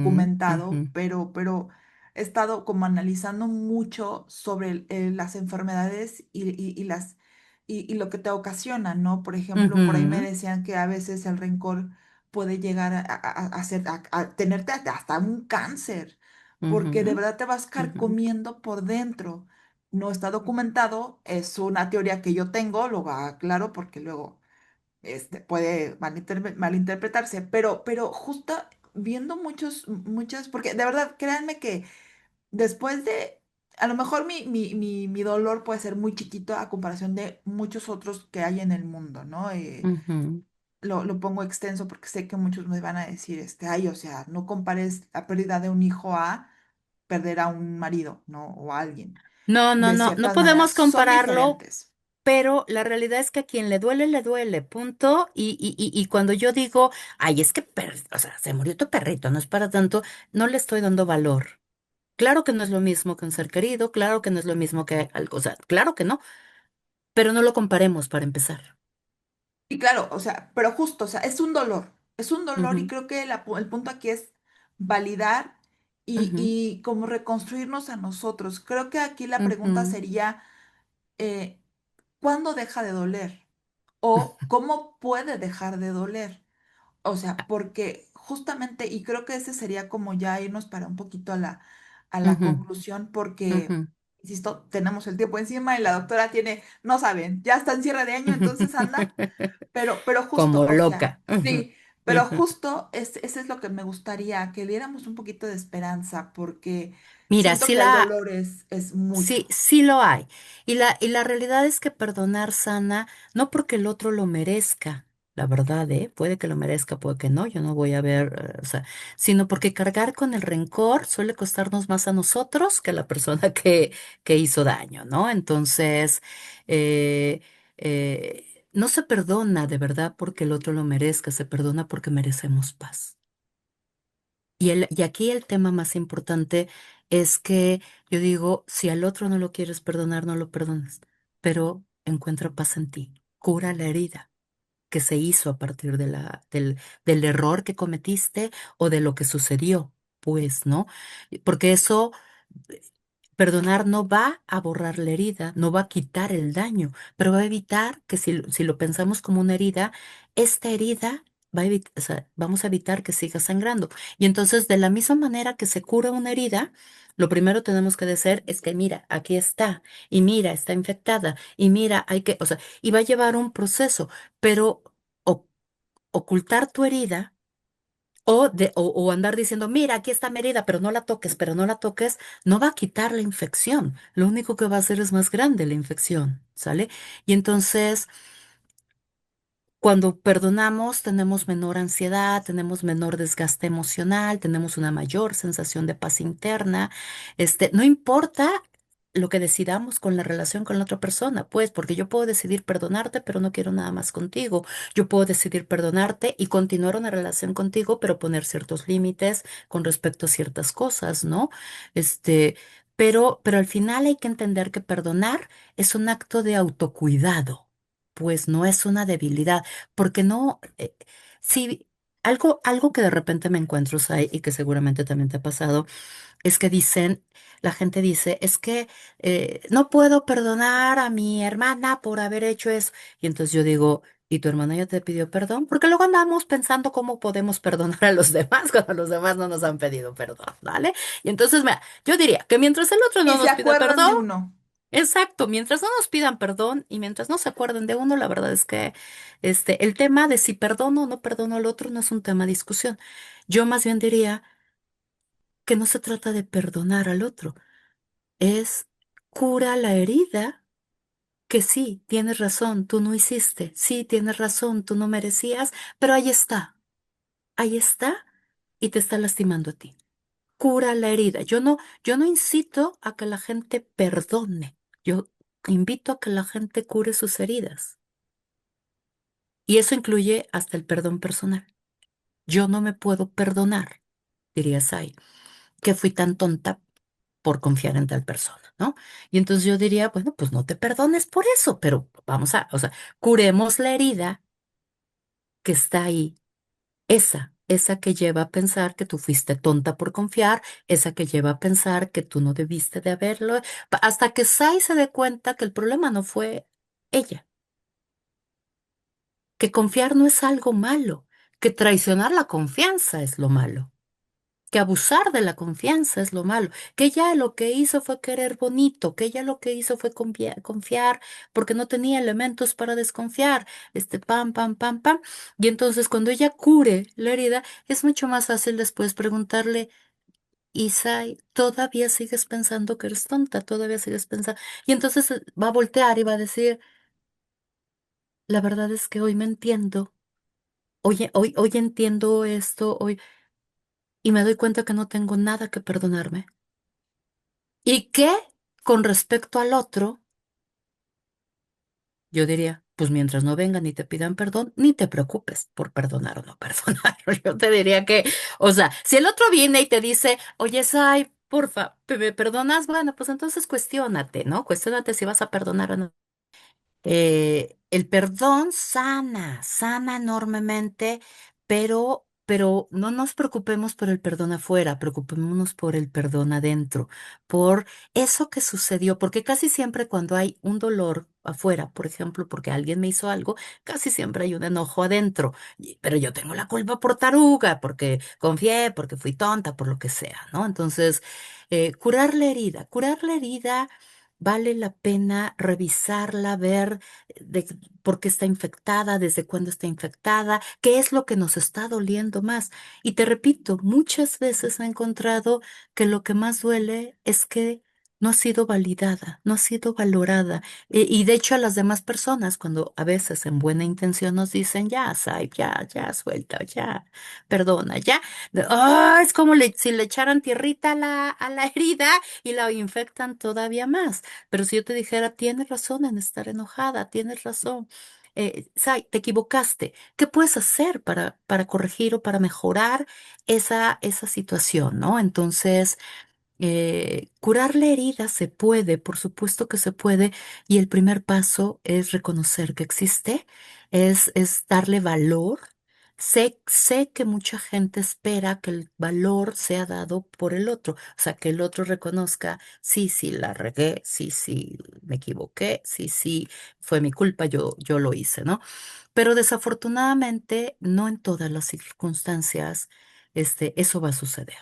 ujú, documentado, pero he estado como analizando mucho sobre las enfermedades y lo que te ocasiona, ¿no? Por ejemplo, por ahí me ujú, decían que a veces el rencor puede llegar a tenerte hasta un cáncer, porque de ujú. verdad te vas Ujú, carcomiendo por dentro. No está documentado, es una teoría que yo tengo, lo aclaro porque luego puede malinterpretarse, pero justo viendo muchas, porque de verdad, créanme que después de, a lo mejor mi dolor puede ser muy chiquito a comparación de muchos otros que hay en el mundo, ¿no? ujú. Lo pongo extenso porque sé que muchos me van a decir, ay, o sea, no compares la pérdida de un hijo a perder a un marido, ¿no? O a alguien. De No ciertas maneras, podemos son compararlo, diferentes. pero la realidad es que a quien le duele, punto. Y cuando yo digo, ay, es que, o sea, se murió tu perrito, no es para tanto, no le estoy dando valor. Claro que no es lo mismo que un ser querido, claro que no es lo mismo que algo, o sea, claro que no, pero no lo comparemos para empezar. Y claro, o sea, pero justo, o sea, es un dolor y Ujú, creo que el punto aquí es validar ujú, y como reconstruirnos a nosotros. Creo que aquí la pregunta ujú, sería, eh, ¿cuándo deja de doler? ¿O cómo puede dejar de doler? O sea, porque justamente, y creo que ese sería como ya irnos para un poquito a la ujú, conclusión, porque, ujú. insisto, tenemos el tiempo encima y la doctora tiene, no saben, ya está en cierre de año, entonces anda. Pero justo, Como o sea, loca. Ujú, sí, pero ujú. justo ese es lo que me gustaría, que le diéramos un poquito de esperanza, porque Mira, siento que el dolor es mucho. sí, sí lo hay. Y la realidad es que perdonar sana, no porque el otro lo merezca, la verdad, ¿eh? Puede que lo merezca, puede que no, yo no voy a ver, o sea, sino porque cargar con el rencor suele costarnos más a nosotros que a la persona que hizo daño, ¿no? Entonces, eh, no se perdona de verdad porque el otro lo merezca, se perdona porque merecemos paz. Y aquí el tema más importante es que yo digo, si al otro no lo quieres perdonar, no lo perdones, pero encuentra paz en ti, cura la herida que se hizo a partir del error que cometiste o de lo que sucedió, pues, ¿no? Porque eso, eh, perdonar no va a borrar la herida, no va a quitar el daño, pero va a evitar que si lo pensamos como una herida, esta herida va a o sea, vamos a evitar que siga sangrando. Y entonces, de la misma manera que se cura una herida, lo primero tenemos que decir es que mira, aquí está, y mira, está infectada, y mira, hay que, o sea, y va a llevar un proceso, pero o- ocultar tu herida o andar diciendo, mira, aquí está mi herida, pero no la toques, no va a quitar la infección. Lo único que va a hacer es más grande la infección, ¿sale? Y entonces, cuando perdonamos, tenemos menor ansiedad, tenemos menor desgaste emocional, tenemos una mayor sensación de paz interna. No importa. lo que decidamos con la relación con la otra persona, pues, porque yo puedo decidir perdonarte, pero no quiero nada más contigo. Yo puedo decidir perdonarte y continuar una relación contigo, pero poner ciertos límites con respecto a ciertas cosas, ¿no? Este, pero al final hay que entender que perdonar es un acto de autocuidado, pues no es una debilidad, porque no, si algo que de repente me encuentro, Sai, y que seguramente también te ha pasado, es que dicen, la gente dice, es que no puedo perdonar a mi hermana por haber hecho eso. Y entonces yo digo, ¿y tu hermana ya te pidió perdón? Porque luego andamos pensando cómo podemos perdonar a los demás cuando los demás no nos han pedido perdón, ¿vale? Y entonces, mira, yo diría que mientras el otro Y no se nos pida acuerdan perdón, de uno. exacto, mientras no nos pidan perdón y mientras no se acuerden de uno, la verdad es que el tema de si perdono o no perdono al otro no es un tema de discusión. Yo más bien diría que no se trata de perdonar al otro, es cura la herida que sí, tienes razón, tú no hiciste, sí, tienes razón, tú no merecías, pero ahí está y te está lastimando a ti. Cura la herida. Yo no incito a que la gente perdone, yo invito a que la gente cure sus heridas. Y eso incluye hasta el perdón personal. Yo no me puedo perdonar, diría Sai, que fui tan tonta por confiar en tal persona, ¿no? Y entonces yo diría, bueno, pues no te perdones por eso, pero o sea, curemos la herida que está ahí, esa que lleva a pensar que tú fuiste tonta por confiar, esa que lleva a pensar que tú no debiste de haberlo, hasta que Sai se dé cuenta que el problema no fue ella, que confiar no es algo malo, que traicionar la confianza es lo malo, que abusar de la confianza es lo malo, que ella lo que hizo fue querer bonito, que ella lo que hizo fue confiar porque no tenía elementos para desconfiar, pam, pam, pam, pam. Y entonces cuando ella cure la herida, es mucho más fácil después preguntarle, Isai, ¿todavía sigues pensando que eres tonta? ¿Todavía sigues pensando? Y entonces va a voltear y va a decir, la verdad es que hoy me entiendo. Hoy entiendo esto, hoy, y me doy cuenta que no tengo nada que perdonarme. Y que con respecto al otro, yo diría, pues mientras no vengan y te pidan perdón, ni te preocupes por perdonar o no perdonar. Yo te diría que, o sea, si el otro viene y te dice, oye, Sai, porfa, ¿me perdonas? Bueno, pues entonces cuestiónate, ¿no? Cuestiónate si vas a perdonar o no. El perdón sana enormemente, pero no nos preocupemos por el perdón afuera, preocupémonos por el perdón adentro, por eso que sucedió, porque casi siempre cuando hay un dolor afuera, por ejemplo, porque alguien me hizo algo, casi siempre hay un enojo adentro, pero yo tengo la culpa por taruga, porque confié, porque fui tonta, por lo que sea, ¿no? Entonces, curar la herida. Vale la pena revisarla, ver de por qué está infectada, desde cuándo está infectada, qué es lo que nos está doliendo más. Y te repito, muchas veces he encontrado que lo que más duele es que no ha sido validada, no ha sido valorada. Y de hecho a las demás personas, cuando a veces en buena intención nos dicen, ya, Saib, ya, suelta, ya, perdona, ya. Es como si le echaran tierrita a la herida y la infectan todavía más. Pero si yo te dijera, tienes razón en estar enojada, tienes razón, Sai, te equivocaste, ¿qué puedes hacer para corregir o para mejorar esa situación, ¿no? Entonces, curar la herida se puede, por supuesto que se puede, y el primer paso es reconocer que existe, es darle valor. Sé que mucha gente espera que el valor sea dado por el otro, o sea, que el otro reconozca, sí, la regué, sí, me equivoqué, sí, fue mi culpa, yo lo hice, ¿no? Pero desafortunadamente, no en todas las circunstancias, eso va a suceder,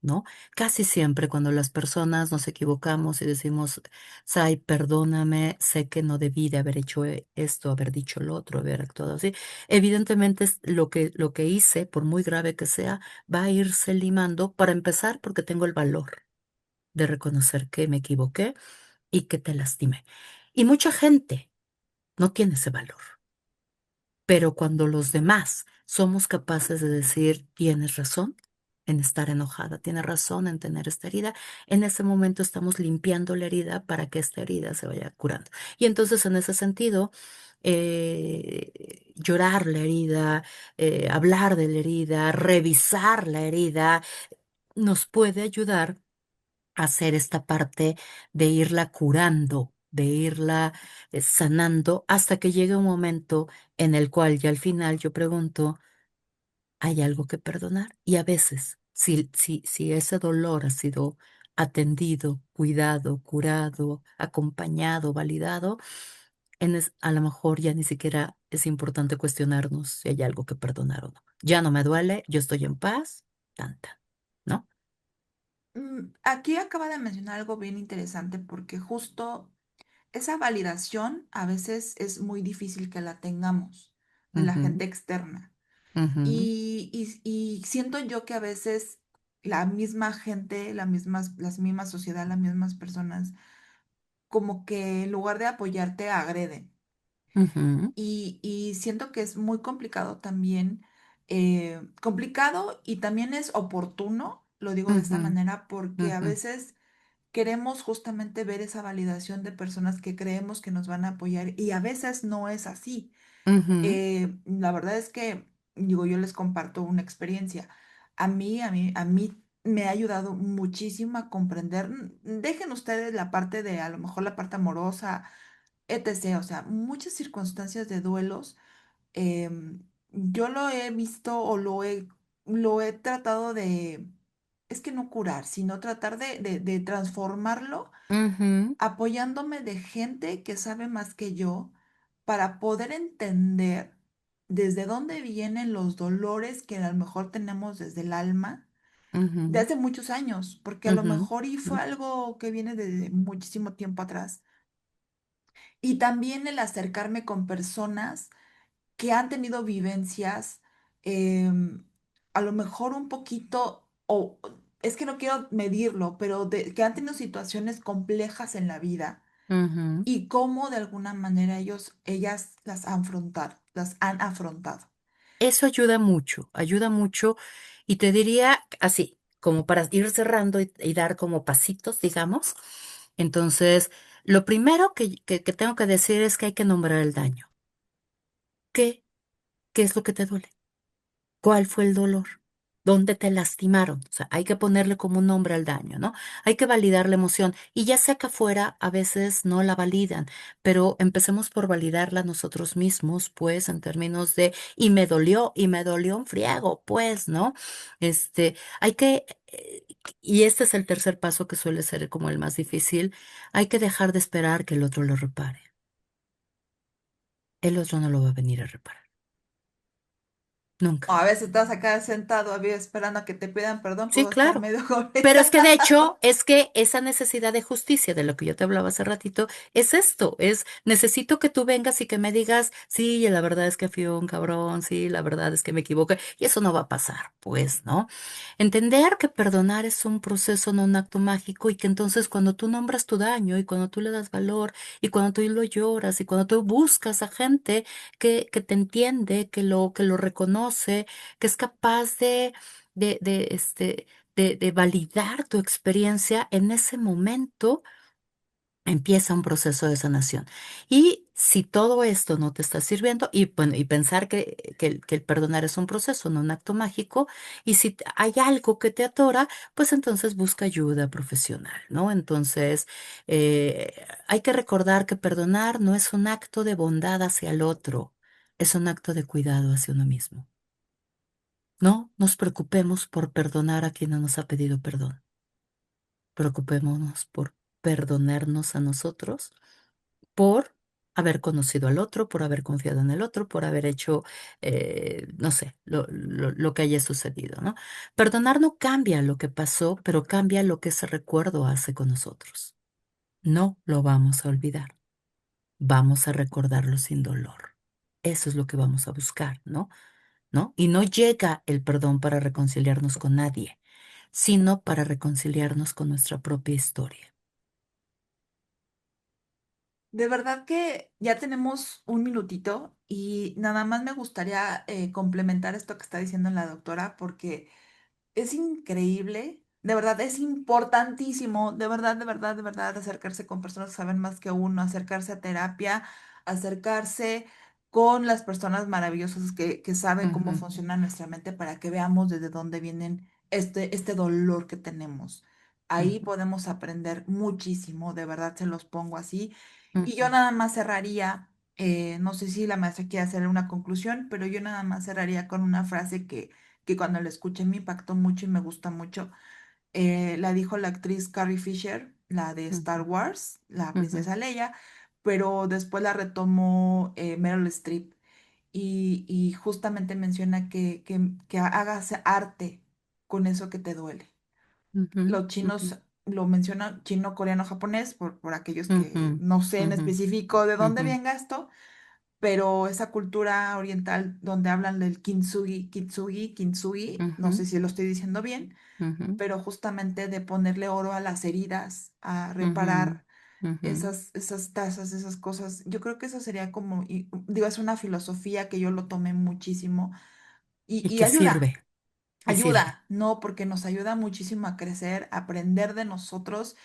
¿no? Casi siempre cuando las personas nos equivocamos y decimos, Sai, perdóname, sé que no debí de haber hecho esto, haber dicho lo otro, haber actuado así. Evidentemente, lo que hice, por muy grave que sea, va a irse limando para empezar porque tengo el valor de reconocer que me equivoqué y que te lastimé. Y mucha gente no tiene ese valor. Pero cuando los demás somos capaces de decir, tienes razón, en estar enojada, tiene razón en tener esta herida. En ese momento estamos limpiando la herida para que esta herida se vaya curando. Y entonces en ese sentido, llorar la herida, hablar de la herida, revisar la herida, nos puede ayudar a hacer esta parte de irla curando, de irla sanando, hasta que llegue un momento en el cual ya al final yo pregunto, hay algo que perdonar. Y a veces, si ese dolor ha sido atendido, cuidado, curado, acompañado, validado, a lo mejor ya ni siquiera es importante cuestionarnos si hay algo que perdonar o no. Ya no me duele, yo estoy en paz, tanta, ¿no? Aquí acaba de mencionar algo bien interesante porque justo esa validación a veces es muy difícil que la tengamos de la Ujú, gente externa. ujú, Y siento yo que a veces la misma gente, las mismas sociedad, las mismas personas, como que en lugar de apoyarte, agreden. ujú, Y siento que es muy complicado también, complicado y también es oportuno, lo digo de esta ujú, manera, porque a ujú, veces queremos justamente ver esa validación de personas que creemos que nos van a apoyar y a veces no es así. ujú, La verdad es que, digo, yo les comparto una experiencia. A mí me ha ayudado muchísimo a comprender. Dejen ustedes la parte de, a lo mejor la parte amorosa, etc. O sea, muchas circunstancias de duelos. Yo lo he visto o lo he tratado de, es que no curar, sino tratar de transformarlo ujú, apoyándome de gente que sabe más que yo para poder entender desde dónde vienen los dolores que a lo mejor tenemos desde el alma de ujú, hace muchos años, porque a lo ujú, mejor y fue ujú, algo que viene de muchísimo tiempo atrás. Y también el acercarme con personas que han tenido vivencias, em, a lo mejor un poquito, o es que no quiero medirlo, pero que han tenido situaciones complejas en la vida ujú. y cómo de alguna manera ellas las han afrontado. Eso ayuda mucho y te diría así, como para ir cerrando y dar como pasitos, digamos. Entonces, lo primero que tengo que decir es que hay que nombrar el daño. ¿Qué? ¿Qué es lo que te duele? ¿Cuál fue el dolor? ¿Dónde te lastimaron? O sea, hay que ponerle como un nombre al daño, ¿no? Hay que validar la emoción. Y ya sea que afuera a veces no la validan, pero empecemos por validarla nosotros mismos, pues, en términos de, y me dolió un friego, pues, ¿no? Hay que, y este es el tercer paso que suele ser como el más difícil, hay que dejar de esperar que el otro lo repare. El otro no lo va a venir a reparar. O Nunca. a veces te vas a quedar sentado esperando a que te pidan perdón, Sí, pues estar claro. medio Pero es que de complicado. hecho, es que esa necesidad de justicia de lo que yo te hablaba hace ratito, es esto, es necesito que tú vengas y que me digas, sí, la verdad es que fui un cabrón, sí, la verdad es que me equivoqué, y eso no va a pasar, pues, ¿no? Entender que perdonar es un proceso, no un acto mágico, y que entonces cuando tú nombras tu daño y cuando tú le das valor y cuando tú lo lloras y cuando tú buscas a gente que te entiende, que lo reconoce, que es capaz de, de, este, de validar tu experiencia, en ese momento empieza un proceso de sanación. Y si todo esto no te está sirviendo, y, bueno, y pensar que el perdonar es un proceso, no un acto mágico, y si hay algo que te atora, pues entonces busca ayuda profesional, ¿no? Entonces, hay que recordar que perdonar no es un acto de bondad hacia el otro, es un acto de cuidado hacia uno mismo. No nos preocupemos por perdonar a quien no nos ha pedido perdón. Preocupémonos por perdonarnos a nosotros, por haber conocido al otro, por haber confiado en el otro, por haber hecho, no sé, lo que haya sucedido, ¿no? Perdonar no cambia lo que pasó, pero cambia lo que ese recuerdo hace con nosotros. No lo vamos a olvidar, vamos a recordarlo sin dolor. Eso es lo que vamos a buscar, ¿no? ¿No? Y no llega el perdón para reconciliarnos con nadie, sino para reconciliarnos con nuestra propia historia. De verdad que ya tenemos un minutito y nada más me gustaría complementar esto que está diciendo la doctora, porque es increíble, de verdad, es importantísimo, de verdad, de verdad, de verdad, acercarse con personas que saben más que uno, acercarse a terapia, acercarse con las personas maravillosas que saben cómo Ujú, funciona nuestra mente para que veamos desde dónde vienen este dolor que tenemos. Ahí ujú, podemos aprender muchísimo, de verdad se los pongo así. Y yo ujú, nada más cerraría, no sé si la maestra quiere hacer una conclusión, pero yo nada más cerraría con una frase que cuando la escuché me impactó mucho y me gusta mucho. La dijo la actriz Carrie Fisher, la de Star ujú, Wars, la ujú, princesa Leia, pero después la retomó Meryl Streep y justamente menciona que hagas arte con eso que te duele. ujú, Los ujú, chinos lo mencionan chino, coreano, japonés, por aquellos que ujú, no sé en ujú, específico de dónde ujú, venga esto, pero esa cultura oriental donde hablan del kintsugi, no sé ujú, si lo estoy diciendo bien, ujú, pero justamente de ponerle oro a las heridas, a ujú, reparar ujú. esas tazas, esas cosas. Yo creo que eso sería como, digo, es una filosofía que yo lo tomé muchísimo Y y que sirve, y sirve. ayuda, ¿no? Porque nos ayuda muchísimo a crecer, a aprender de nosotros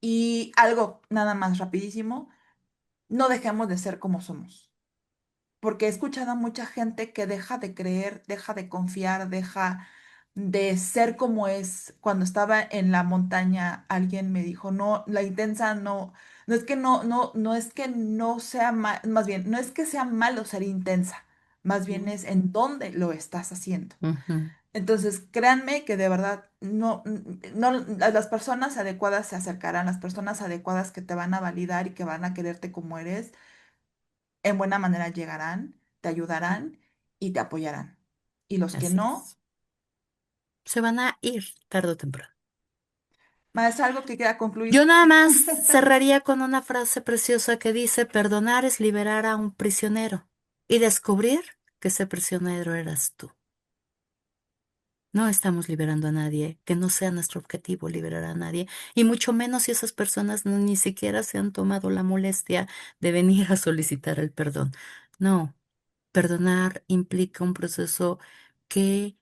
y algo nada más rapidísimo, no dejemos de ser como somos. Porque he escuchado a mucha gente que deja de creer, deja de confiar, deja de ser como es. Cuando estaba en la montaña, alguien me dijo, no, la intensa no, no es que no es que no sea más bien, no es que sea malo ser intensa, más bien Ujú, es en dónde lo estás haciendo. ujú. Entonces, créanme que de verdad no, las personas adecuadas se acercarán, las personas adecuadas que te van a validar y que van a quererte como eres en buena manera llegarán, te ayudarán y te apoyarán. Y los que Así no, es. Se van a ir tarde o temprano. maestra, algo que quiera Yo concluir. nada más cerraría con una frase preciosa que dice, perdonar es liberar a un prisionero y descubrir que ese prisionero eras tú. No estamos liberando a nadie, que no sea nuestro objetivo liberar a nadie, y mucho menos si esas personas ni siquiera se han tomado la molestia de venir a solicitar el perdón. No, perdonar implica un proceso que,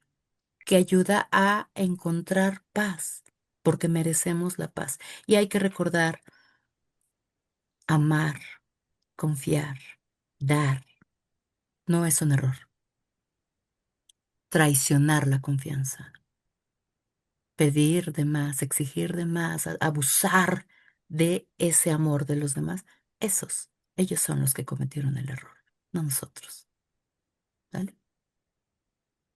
que ayuda a encontrar paz, porque merecemos la paz. Y hay que recordar, amar, confiar, dar, no es un error. Traicionar la confianza, pedir de más, exigir de más, abusar de ese amor de los demás, ellos son los que cometieron el error, no nosotros. ¿Vale?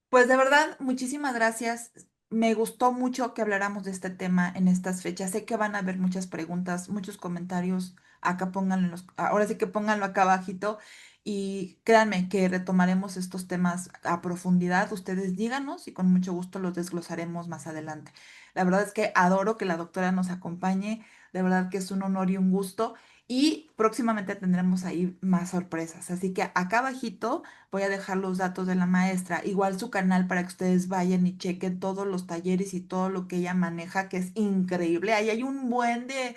Pues de verdad, muchísimas gracias. Me gustó mucho que habláramos de este tema en estas fechas. Sé que van a haber muchas preguntas, muchos comentarios. Acá pónganlo, ahora sí que pónganlo acá abajito y créanme que retomaremos estos temas a profundidad. Ustedes díganos y con mucho gusto los desglosaremos más adelante. La verdad es que adoro que la doctora nos acompañe. De verdad que es un honor y un gusto. Y próximamente tendremos ahí más sorpresas. Así que acá abajito voy a dejar los datos de la maestra, igual su canal para que ustedes vayan y chequen todos los talleres y todo lo que ella maneja, que es increíble. Ahí hay un buen de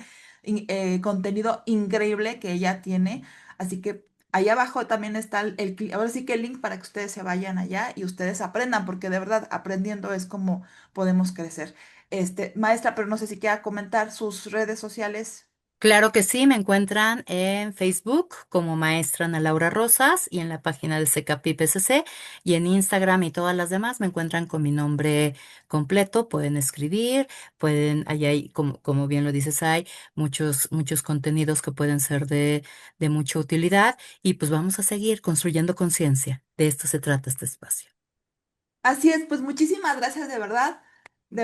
contenido increíble que ella tiene. Así que ahí abajo también está ahora sí que el link para que ustedes se vayan allá y ustedes aprendan, porque de verdad aprendiendo es como podemos crecer. Maestra, pero no sé si quiera comentar sus redes sociales. Claro que sí, me encuentran en Facebook como maestra Ana Laura Rosas y en la página de CECAPI PCC y en Instagram y todas las demás me encuentran con mi nombre completo. Pueden escribir, allá hay, como bien lo dices, hay muchos contenidos que pueden ser de mucha utilidad y pues vamos a seguir construyendo conciencia. De esto se trata este espacio. Así es, pues muchísimas gracias de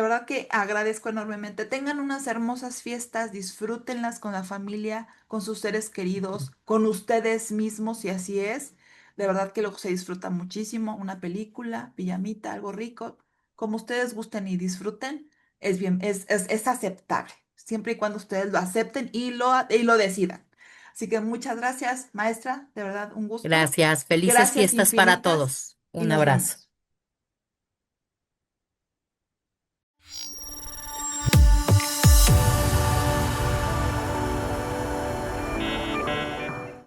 verdad que agradezco enormemente. Tengan unas hermosas fiestas, disfrútenlas con la familia, con sus seres queridos, con ustedes mismos, si así es. De verdad que lo se disfruta muchísimo, una película, pijamita, algo rico, como ustedes gusten y disfruten, es bien, es aceptable, siempre y cuando ustedes lo acepten y lo decidan. Así que muchas gracias, maestra, de verdad, un gusto. Gracias, felices Gracias fiestas para infinitas todos. y Un nos abrazo. vemos.